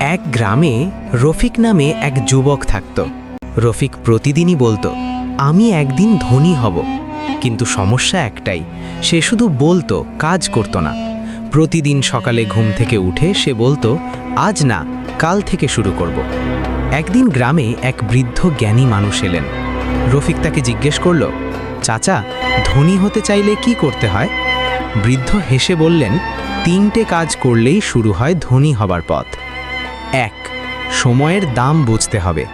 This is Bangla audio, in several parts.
এক গ্রামে রফিক নামে এক যুবক থাকত। রফিক প্রতিদিনই বলতো, আমি একদিন ধনী হব। কিন্তু সমস্যা একটাই, সে শুধু বলতো, কাজ করত না। প্রতিদিন সকালে ঘুম থেকে উঠে সে বলতো, আজ না, কাল থেকে শুরু করব। একদিন গ্রামে এক বৃদ্ধ জ্ঞানী মানুষ এলেন। রফিক তাকে জিজ্ঞেস করল, চাচা, ধনী হতে চাইলে কি করতে হয়? বৃদ্ধ হেসে বললেন, 3টে কাজ করলেই শুরু হয় ধনী হবার পথ। 1. সময়ের দাম বুঝতে হবে।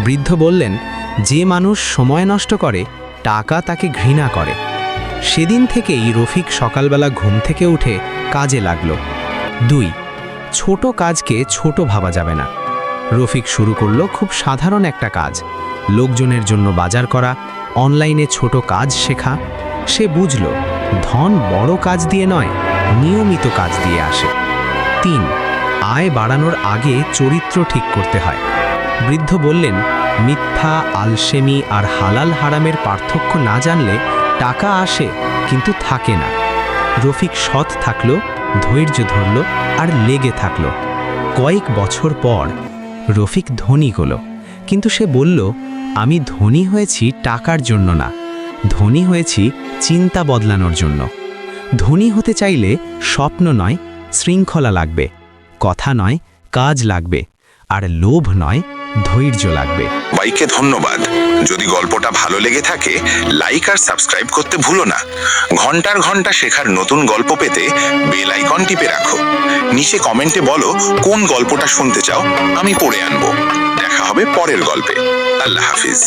বৃদ্ধ বললেন, যে মানুষ সময় নষ্ট করে টাকা তাকে ঘৃণা করে। সেদিন থেকেই রফিক সকালবেলা ঘুম থেকে উঠে কাজে লাগল। 2. ছোট কাজকে ছোট ভাবা যাবে না। রফিক শুরু করলো খুব সাধারণ একটা কাজ, লোকজনের জন্য বাজার করা, অনলাইনে ছোট কাজ শেখা। সে বুঝল, ধন বড় কাজ দিয়ে নয়, নিয়মিত কাজ দিয়ে আসে। 3. আয় বাড়ানোর আগে চরিত্র ঠিক করতে হয়। বৃদ্ধ বললেন, মিথ্যা, আলসেমি আর হালাল হারামের পার্থক্য না জানলে টাকা আসে কিন্তু থাকে না। রফিক সৎ থাকল, ধৈর্য ধরল আর লেগে থাকল। কয়েক বছর পর রফিক ধনী হলো, কিন্তু সে বলল, আমি ধনী হয়েছি টাকার জন্য না, ধনী হয়েছি চিন্তা বদলানোর জন্য। ধনী হতে চাইলে স্বপ্ন নয়, শৃঙ্খলা লাগবে, কথা নয়, কাজ লাগবে, আর লোভ নয়, ধৈর্য লাগবে। সবাইকে ধন্যবাদ। যদি গল্পটা ভালো লেগে থাকে, লাইক আর সাবস্ক্রাইব করতে ভুলো না। ঘন্টার ঘন্টা শেখার নতুন গল্প পেতে বেল আইকন টিপে রাখো। নিচে কমেন্টে বলো কোন গল্পটা শুনতে চাও, আমি পড়ে আনবো। দেখা হবে পরের গল্পে। আল্লাহ হাফিজ।